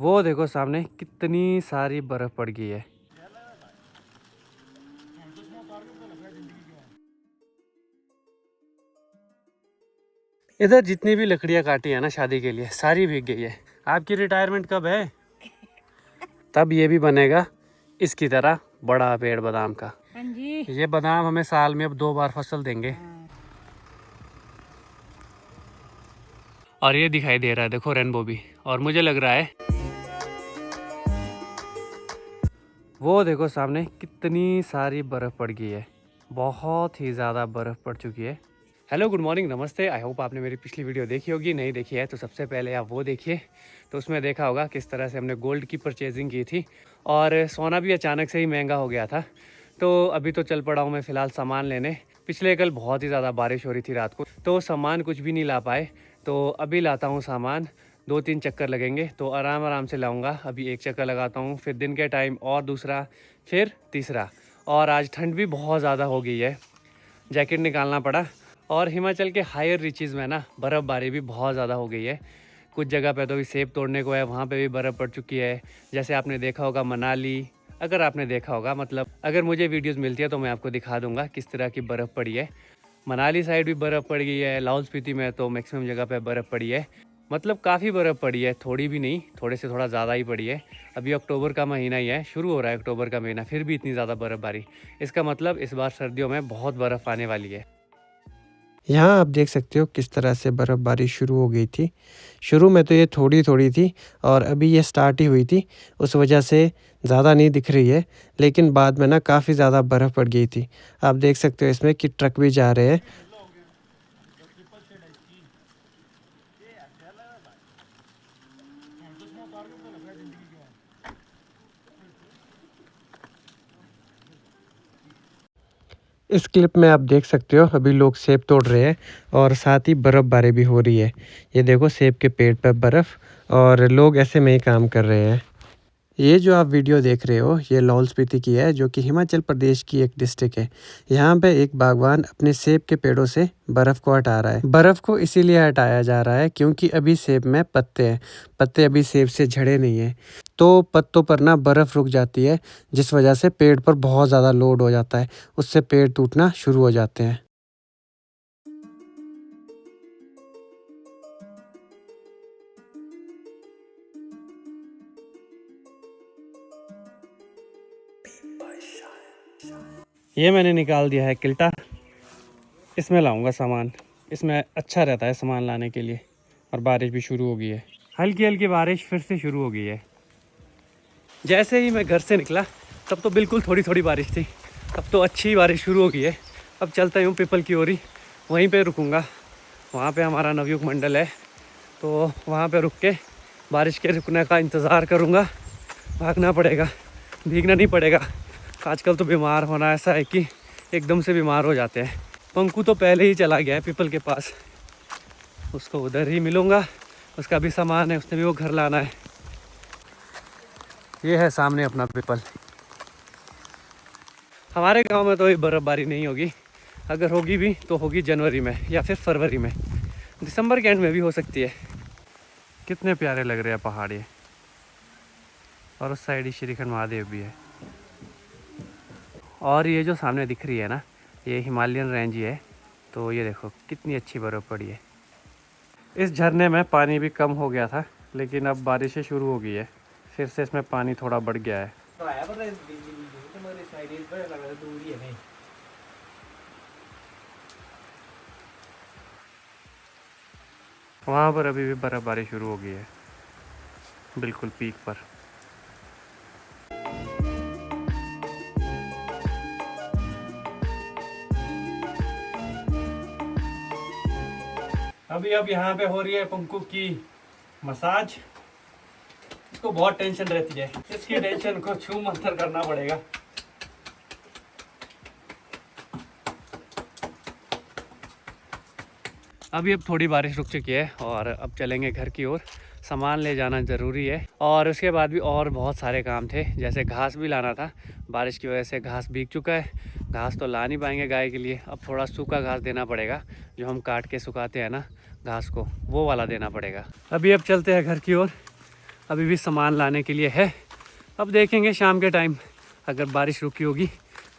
वो देखो सामने कितनी सारी बर्फ पड़ गई है। इधर जितनी भी लकड़ियां काटी है ना शादी के लिए, सारी भीग गई है। आपकी रिटायरमेंट कब है? तब ये भी बनेगा इसकी तरह बड़ा पेड़ बादाम का। हाँ जी। ये बादाम हमें साल में अब 2 बार फसल देंगे। और ये दिखाई दे रहा है देखो रेनबो भी, और मुझे लग रहा है वो देखो सामने कितनी सारी बर्फ़ पड़ गई है। बहुत ही ज़्यादा बर्फ़ पड़ चुकी है। हेलो, गुड मॉर्निंग, नमस्ते। आई होप आपने मेरी पिछली वीडियो देखी होगी। नहीं देखी है तो सबसे पहले आप वो देखिए। तो उसमें देखा होगा किस तरह से हमने गोल्ड की परचेजिंग की थी, और सोना भी अचानक से ही महंगा हो गया था। तो अभी तो चल पड़ा हूँ मैं फ़िलहाल सामान लेने। पिछले कल बहुत ही ज़्यादा बारिश हो रही थी रात को, तो सामान कुछ भी नहीं ला पाए। तो अभी लाता हूँ सामान। 2-3 चक्कर लगेंगे तो आराम आराम से लाऊंगा। अभी एक चक्कर लगाता हूँ, फिर दिन के टाइम और दूसरा, फिर तीसरा। और आज ठंड भी बहुत ज़्यादा हो गई है, जैकेट निकालना पड़ा। और हिमाचल के हायर रीचेज़ में ना बर्फ़बारी भी बहुत ज़्यादा हो गई है। कुछ जगह पे तो भी सेब तोड़ने को है, वहाँ पे भी बर्फ़ पड़ चुकी है। जैसे आपने देखा होगा मनाली, अगर आपने देखा होगा, मतलब अगर मुझे वीडियोस मिलती है तो मैं आपको दिखा दूंगा किस तरह की बर्फ़ पड़ी है। मनाली साइड भी बर्फ़ पड़ गई है, लाहौल स्पीति में तो मैक्सिमम जगह पे बर्फ़ पड़ी है। मतलब काफ़ी बर्फ़ पड़ी है, थोड़ी भी नहीं, थोड़े से थोड़ा ज़्यादा ही पड़ी है। अभी अक्टूबर का महीना ही है, शुरू हो रहा है अक्टूबर का महीना, फिर भी इतनी ज़्यादा बर्फ़बारी। इसका मतलब इस बार सर्दियों में बहुत बर्फ़ आने वाली है। यहाँ आप देख सकते हो किस तरह से बर्फ़बारी शुरू हो गई थी। शुरू में तो ये थोड़ी-थोड़ी थी और अभी ये स्टार्ट ही हुई थी, उस वजह से ज़्यादा नहीं दिख रही है। लेकिन बाद में ना काफ़ी ज़्यादा बर्फ़ पड़ गई थी। आप देख सकते हो इसमें कि ट्रक भी जा रहे हैं। इस क्लिप में आप देख सकते हो अभी लोग सेब तोड़ रहे हैं और साथ ही बर्फ़बारी भी हो रही है। ये देखो सेब के पेड़ पे बर्फ़, और लोग ऐसे में ही काम कर रहे हैं। ये जो आप वीडियो देख रहे हो ये लाहौल स्पीति की है, जो कि हिमाचल प्रदेश की एक डिस्ट्रिक्ट है। यहाँ पे एक बागवान अपने सेब के पेड़ों से बर्फ़ को हटा रहा है। बर्फ़ को इसीलिए हटाया जा रहा है क्योंकि अभी सेब में पत्ते हैं, पत्ते अभी सेब से झड़े नहीं हैं, तो पत्तों पर ना बर्फ़ रुक जाती है, जिस वजह से पेड़ पर बहुत ज़्यादा लोड हो जाता है, उससे पेड़ टूटना शुरू हो जाते हैं। ये मैंने निकाल दिया है किल्टा, इसमें लाऊंगा सामान। इसमें अच्छा रहता है सामान लाने के लिए। और बारिश भी शुरू हो गई है, हल्की हल्की बारिश फिर से शुरू हो गई है। जैसे ही मैं घर से निकला तब तो बिल्कुल थोड़ी थोड़ी बारिश थी, अब तो अच्छी बारिश शुरू हो गई है। अब चलता हूँ पीपल की ओर ही, वहीं पे रुकूंगा। वहाँ पे हमारा नवयुग मंडल है, तो वहाँ पे रुक के बारिश के रुकने का इंतज़ार करूँगा। भागना पड़ेगा, भीगना नहीं पड़ेगा। आजकल तो बीमार होना ऐसा है कि एकदम से बीमार हो जाते हैं। पंकु तो पहले ही चला गया है पीपल के पास, उसको उधर ही मिलूँगा। उसका भी सामान है, उसने भी वो घर लाना है। ये है सामने अपना पीपल। हमारे गांव में तो ये बर्फ़बारी नहीं होगी, अगर होगी भी तो होगी जनवरी में या फिर फरवरी में, दिसंबर के एंड में भी हो सकती है। कितने प्यारे लग रहे हैं पहाड़ ये, और उस साइड ही श्रीखंड महादेव भी है। और ये जो सामने दिख रही है ना, ये हिमालयन रेंज ही है। तो ये देखो कितनी अच्छी बर्फ़ पड़ी है। इस झरने में पानी भी कम हो गया था, लेकिन अब बारिशें शुरू हो गई है, फिर से इसमें पानी थोड़ा बढ़ गया है। वहाँ पर अभी भी बर्फ़बारी शुरू हो गई है, बिल्कुल पीक पर। अब यहाँ पे हो रही है पंकु की मसाज। इसको बहुत टेंशन रहती है, इसकी टेंशन को छू मंतर करना पड़ेगा। अभी अब थोड़ी बारिश रुक चुकी है और अब चलेंगे घर की ओर। सामान ले जाना ज़रूरी है, और उसके बाद भी और बहुत सारे काम थे, जैसे घास भी लाना था। बारिश की वजह से घास भीग चुका है, घास तो ला नहीं पाएंगे गाय के लिए। अब थोड़ा सूखा घास देना पड़ेगा, जो हम काट के सुखाते हैं ना घास को, वो वाला देना पड़ेगा। अभी अब चलते हैं घर की ओर। अभी भी सामान लाने के लिए है। अब देखेंगे शाम के टाइम अगर बारिश रुकी होगी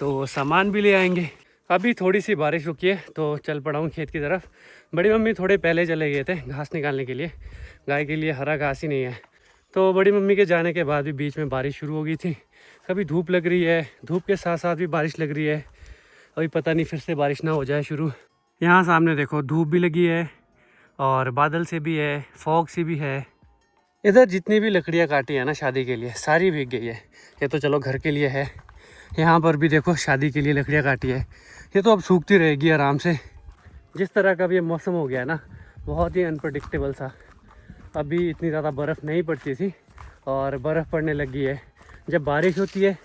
तो सामान भी ले आएंगे। अभी थोड़ी सी बारिश रुकी है तो चल पड़ा हूँ खेत की तरफ। बड़ी मम्मी थोड़े पहले चले गए थे घास निकालने के लिए, गाय के लिए हरा घास ही नहीं है। तो बड़ी मम्मी के जाने के बाद भी बीच में बारिश शुरू हो गई थी। कभी धूप लग रही है, धूप के साथ साथ भी बारिश लग रही है। अभी पता नहीं फिर से बारिश ना हो जाए शुरू। यहाँ सामने देखो धूप भी लगी है और बादल से भी है, फॉग सी भी है। इधर जितनी भी लकड़ियाँ काटी है ना शादी के लिए सारी भीग गई है। ये तो चलो घर के लिए है। यहाँ पर भी देखो शादी के लिए लकड़ियाँ काटी है, ये तो अब सूखती रहेगी आराम से। जिस तरह का भी ये मौसम हो गया है ना, बहुत ही अनप्रडिक्टेबल सा। अभी इतनी ज़्यादा बर्फ़ नहीं पड़ती थी और बर्फ़ पड़ने लगी है। जब बारिश होती है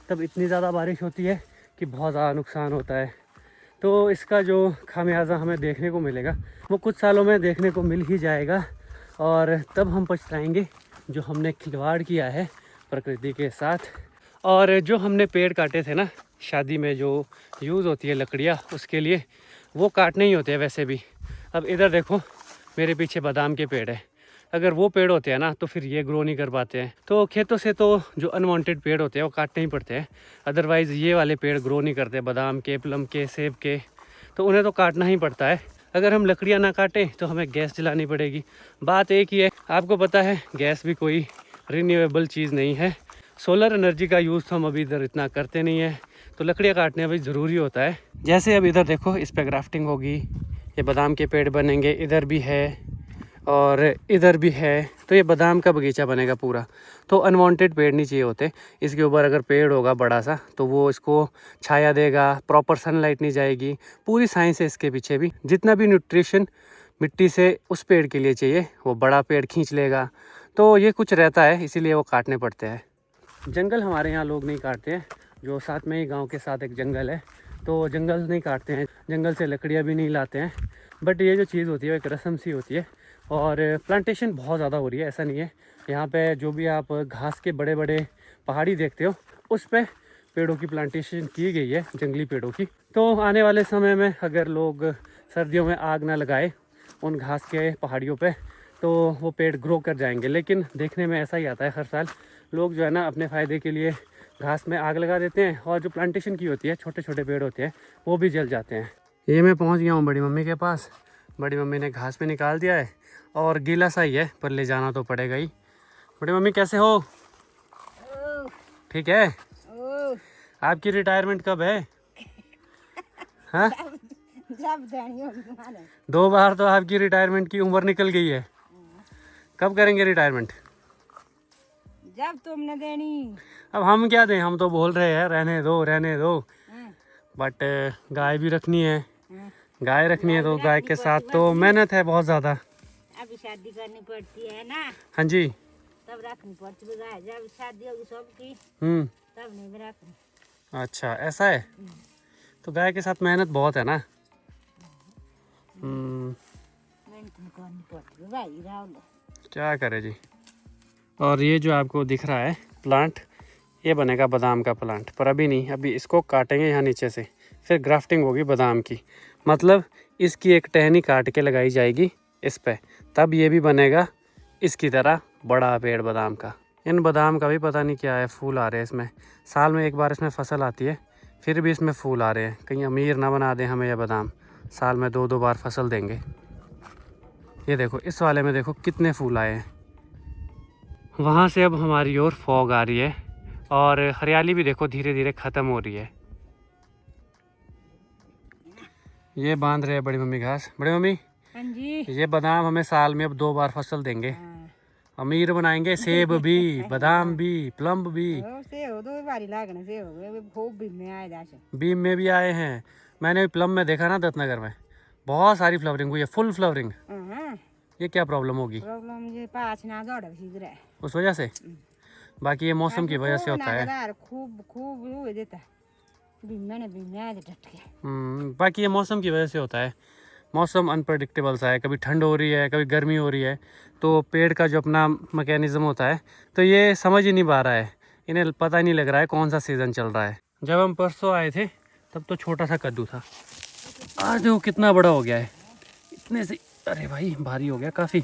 तब इतनी ज़्यादा बारिश होती है कि बहुत ज़्यादा नुकसान होता है। तो इसका जो खामियाजा हमें देखने को मिलेगा वो कुछ सालों में देखने को मिल ही जाएगा और तब हम पछताएंगे जो हमने खिलवाड़ किया है प्रकृति के साथ। और जो हमने पेड़ काटे थे ना शादी में, जो यूज़ होती है लकड़ियाँ उसके लिए, वो काटने ही होते हैं वैसे भी। अब इधर देखो मेरे पीछे बादाम के पेड़ है, अगर वो पेड़ होते हैं ना तो फिर ये ग्रो नहीं कर पाते हैं। तो खेतों से तो जो अनवांटेड पेड़ होते हैं वो काटने ही पड़ते हैं, अदरवाइज़ ये वाले पेड़ ग्रो नहीं करते, बादाम के, प्लम के, सेब के, तो उन्हें तो काटना ही पड़ता है। अगर हम लकड़ियाँ ना काटें तो हमें गैस जलानी पड़ेगी। बात एक ही है, आपको पता है गैस भी कोई रिन्यूएबल चीज़ नहीं है। सोलर एनर्जी का यूज़ तो हम अभी इधर इतना करते नहीं है, तो लकड़ियाँ काटने अभी ज़रूरी होता है। जैसे अब इधर देखो इस पर ग्राफ्टिंग होगी, ये बादाम के पेड़ बनेंगे, इधर भी है और इधर भी है, तो ये बादाम का बगीचा बनेगा पूरा। तो अनवांटेड पेड़ नहीं चाहिए होते इसके ऊपर। अगर पेड़ होगा बड़ा सा तो वो इसको छाया देगा, प्रॉपर सनलाइट नहीं जाएगी। पूरी साइंस है इसके पीछे भी। जितना भी न्यूट्रिशन मिट्टी से उस पेड़ के लिए चाहिए वो बड़ा पेड़ खींच लेगा। तो ये कुछ रहता है, इसीलिए वो काटने पड़ते हैं। जंगल हमारे यहाँ लोग नहीं काटते हैं, जो साथ में ही गाँव के साथ एक जंगल है तो जंगल नहीं काटते हैं, जंगल से लकड़ियाँ भी नहीं लाते हैं। बट ये जो चीज़ होती है एक रस्म सी होती है। और प्लांटेशन बहुत ज़्यादा हो रही है, ऐसा नहीं है। यहाँ पे जो भी आप घास के बड़े बड़े पहाड़ी देखते हो उस पे पेड़ों की प्लांटेशन की गई है, जंगली पेड़ों की। तो आने वाले समय में अगर लोग सर्दियों में आग ना लगाए उन घास के पहाड़ियों पे तो वो पेड़ ग्रो कर जाएंगे। लेकिन देखने में ऐसा ही आता है हर साल, लोग जो है ना अपने फ़ायदे के लिए घास में आग लगा देते हैं और जो प्लांटेशन की होती है छोटे छोटे पेड़ होते हैं वो भी जल जाते हैं। ये मैं पहुँच गया हूँ बड़ी मम्मी के पास। बड़ी मम्मी ने घास पे निकाल दिया है और गीला सा ही है पर ले जाना तो पड़ेगा ही। बड़ी मम्मी कैसे हो? ठीक है। आपकी रिटायरमेंट कब है? हाँ, जब 2 बार तो आपकी रिटायरमेंट की उम्र निकल गई है। कब करेंगे रिटायरमेंट? तुमने देनी। अब हम क्या दें, हम तो बोल रहे हैं रहने दो रहने दो, बट गाय भी रखनी है। गाय रखनी है तो गाय के साथ तो मेहनत है बहुत ज़्यादा। अभी शादी करनी पड़ती है ना, हाँ जी। तब रखनी पड़ती है गाय। जब शादी होगी सबकी तब नहीं रखनी। अच्छा ऐसा है, तो गाय के साथ मेहनत बहुत है ना। मेहनत करनी पड़ती है भाई, राव क्या करे जी। और ये जो आपको दिख रहा है प्लांट, ये बनेगा बादाम का प्लांट, पर अभी नहीं, अभी इसको काटेंगे यहाँ नीचे से, फिर ग्राफ्टिंग होगी बादाम की। मतलब इसकी एक टहनी काट के लगाई जाएगी इस पे, तब ये भी बनेगा इसकी तरह बड़ा पेड़ बादाम का। इन बादाम का भी पता नहीं क्या है, फूल आ रहे हैं इसमें। साल में एक बार इसमें फसल आती है, फिर भी इसमें फूल आ रहे हैं। कहीं अमीर ना बना दें हमें यह बादाम, साल में 2-2 बार फसल देंगे। ये देखो इस वाले में देखो कितने फूल आए हैं। वहाँ से अब हमारी ओर फॉग आ रही है और हरियाली भी देखो धीरे धीरे ख़त्म हो रही है। ये बांध रहे हैं बड़ी मम्मी घास। बड़ी मम्मी, हाँ जी। ये बादाम हमें साल में अब 2 बार फसल देंगे। हाँ। अमीर बनाएंगे, सेब भी, बादाम भी, प्लम भी। सेब 2 बारी लागने सेब खूब भी में आए दाश। बीम में भी आए हैं। मैंने प्लम में देखा ना दत्तनगर में, बहुत सारी फ्लावरिंग हुई है, फुल फ्लावरिंग। ये क्या प्रॉब्लम होगी? प्रॉब्लम ये पाँच ना दौड़ सीध रहा है उस वजह से। बाकी ये मौसम की वजह से होता है। खूब खूब वो देता डट के। बाकी ये मौसम की वजह से होता है। मौसम अनप्रडिक्टेबल सा है, कभी ठंड हो रही है, कभी गर्मी हो रही है, तो पेड़ का जो अपना मैकेनिज़्म होता है तो ये समझ ही नहीं पा रहा है, इन्हें पता ही नहीं लग रहा है कौन सा सीज़न चल रहा है। जब हम परसों आए थे तब तो छोटा सा कद्दू था, आज देखो कितना बड़ा हो गया है इतने से। अरे भाई भारी हो गया काफ़ी।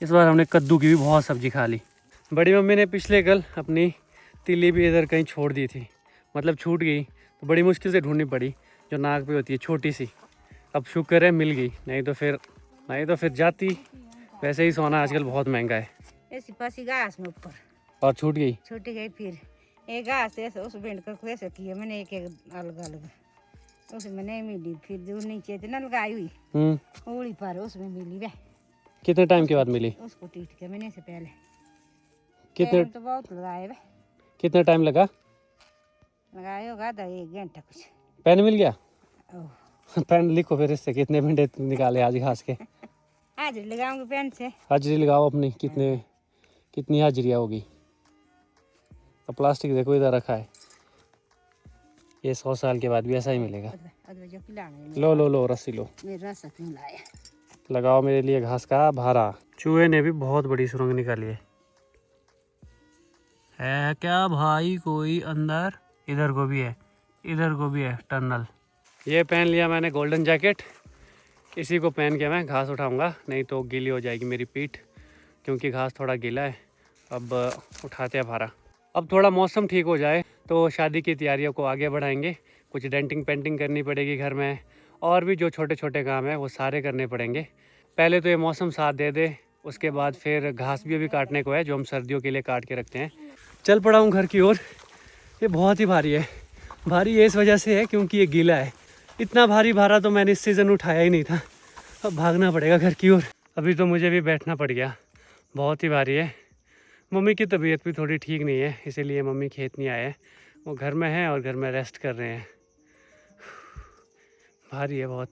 इस बार हमने कद्दू की भी बहुत सब्जी खा ली। बड़ी मम्मी ने पिछले कल अपनी तीली भी इधर कहीं छोड़ दी थी, मतलब छूट गई, तो बड़ी मुश्किल से ढूंढनी पड़ी, जो नाक पे होती है छोटी सी। अब शुक्र है मिल गई, नहीं तो फिर जाती। वैसे ही सोना आजकल बहुत महंगा है। ऐसी पासी घास में ऊपर और छूट गई। छूट गई। फिर एक घास ऐसे उस बेंड कर ऐसे किया मैंने, एक एक अलग अलग उसमें नहीं मिली। फिर जो नीचे थी ना लगाई हुई उड़ी पर उसमें मिली वह। कितने टाइम के बाद मिली? उसको टीट के मैंने से पहले कितने तो बहुत लगाए वह। कितना टाइम लगा? लगाए होगा आधा 1 घंटा कुछ। पेन मिल गया? ओह पेन लिखो फिर इससे कितने भिंडे निकाले आज घास के। हाजिर लगाऊंगी पेन से। हाजिरी लगाओ अपनी, कितनी हाजिरियाँ होगी। अब प्लास्टिक देखो इधर रखा है, ये 100 साल के बाद भी ऐसा ही मिलेगा। जो खिलाने लो रस्सी लो, मेरा रस क्यों लाया। लगाओ मेरे लिए घास का भारा। चूहे ने भी बहुत बड़ी सुरंग निकाली है क्या भाई कोई अंदर? इधर को भी है टनल। ये पहन लिया मैंने गोल्डन जैकेट, इसी को पहन के मैं घास उठाऊंगा, नहीं तो गीली हो जाएगी मेरी पीठ, क्योंकि घास थोड़ा गीला है। अब उठाते हैं भारा। अब थोड़ा मौसम ठीक हो जाए तो शादी की तैयारियों को आगे बढ़ाएंगे। कुछ डेंटिंग पेंटिंग करनी पड़ेगी घर में, और भी जो छोटे छोटे काम हैं वो सारे करने पड़ेंगे। पहले तो ये मौसम साथ दे दे, उसके बाद फिर घास भी अभी काटने को है, जो हम सर्दियों के लिए काट के रखते हैं। चल पड़ा हूँ घर की ओर। ये बहुत ही भारी है, भारी ये इस वजह से है क्योंकि ये गीला है। इतना भारी भारा तो मैंने इस सीज़न उठाया ही नहीं था। अब भागना पड़ेगा घर की ओर। अभी तो मुझे भी बैठना पड़ गया, बहुत ही भारी है। मम्मी की तबीयत भी थोड़ी ठीक नहीं है, इसीलिए मम्मी खेत नहीं आए हैं, वो घर में हैं और घर में रेस्ट कर रहे हैं। भारी है बहुत।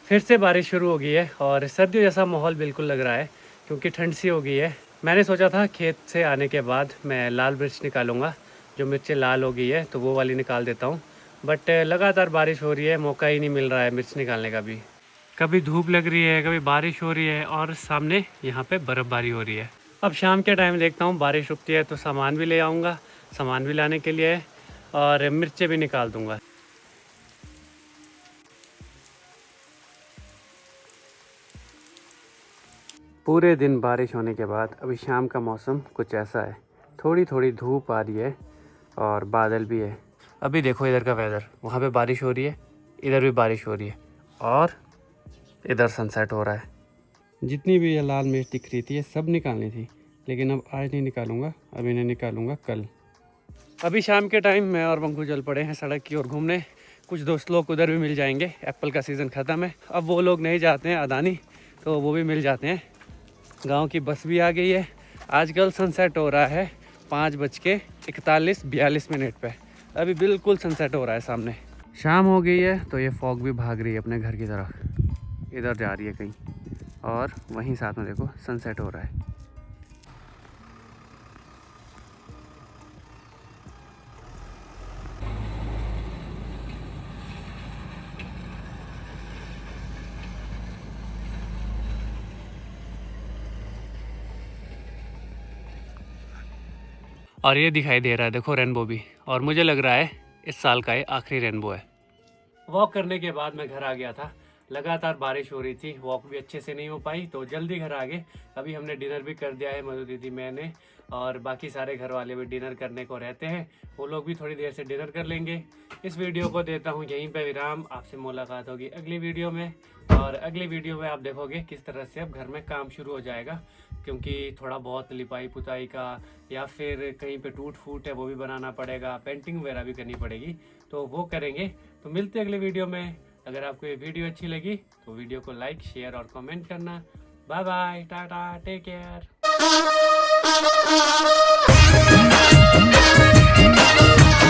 फिर से बारिश शुरू हो गई है और सर्दियों जैसा माहौल बिल्कुल लग रहा है, क्योंकि ठंड सी हो गई है। मैंने सोचा था खेत से आने के बाद मैं लाल मिर्च निकालूंगा, जो मिर्चें लाल हो गई है तो वो वाली निकाल देता हूँ, बट लगातार बारिश हो रही है, मौका ही नहीं मिल रहा है मिर्च निकालने का भी। कभी धूप लग रही है, कभी बारिश हो रही है, और सामने यहाँ पे बर्फ़बारी हो रही है। अब शाम के टाइम देखता हूँ बारिश रुकती है तो सामान भी ले आऊँगा, सामान भी लाने के लिए, और मिर्चें भी निकाल दूँगा। पूरे दिन बारिश होने के बाद अभी शाम का मौसम कुछ ऐसा है, थोड़ी थोड़ी धूप आ रही है और बादल भी है। अभी देखो इधर का वेदर, वहाँ पे बारिश हो रही है, इधर भी बारिश हो रही है, और इधर सनसेट हो रहा है। जितनी भी ये लाल मिर्च दिख रही थी ये सब निकालनी थी, लेकिन अब आज नहीं निकालूंगा, अब इन्हें निकालूंगा कल। अभी शाम के टाइम मैं और बंकू चल पड़े हैं सड़क की ओर घूमने। कुछ दोस्त लोग उधर भी मिल जाएंगे, एप्पल का सीज़न ख़त्म है, अब वो लोग नहीं जाते हैं अदानी, तो वो भी मिल जाते हैं। गांव की बस भी आ गई है। आजकल सनसेट हो रहा है 5:41-42 पे, अभी बिल्कुल सनसेट हो रहा है सामने। शाम हो गई है तो ये फॉग भी भाग रही है अपने घर की तरफ, इधर जा रही है कहीं, और वहीं साथ में देखो सनसेट हो रहा है। और ये दिखाई दे रहा है देखो रेनबो भी, और मुझे लग रहा है इस साल का ये आखिरी रेनबो है। वॉक करने के बाद मैं घर आ गया था, लगातार बारिश हो रही थी, वॉक भी अच्छे से नहीं हो पाई तो जल्दी घर आ गए। अभी हमने डिनर भी कर दिया है, मधु दीदी, मैंने, और बाकी सारे घर वाले भी डिनर करने को रहते हैं, वो लोग भी थोड़ी देर से डिनर कर लेंगे। इस वीडियो को देता हूँ यहीं पे विराम, आपसे मुलाकात होगी अगली वीडियो में, और अगली वीडियो में आप देखोगे किस तरह से अब घर में काम शुरू हो जाएगा, क्योंकि थोड़ा बहुत लिपाई पुताई का या फिर कहीं पे टूट फूट है वो भी बनाना पड़ेगा, पेंटिंग वगैरह भी करनी पड़ेगी, तो वो करेंगे। तो मिलते हैं अगले वीडियो में। अगर आपको ये वीडियो अच्छी लगी तो वीडियो को लाइक, शेयर और कमेंट करना। Bye bye, tata, take care.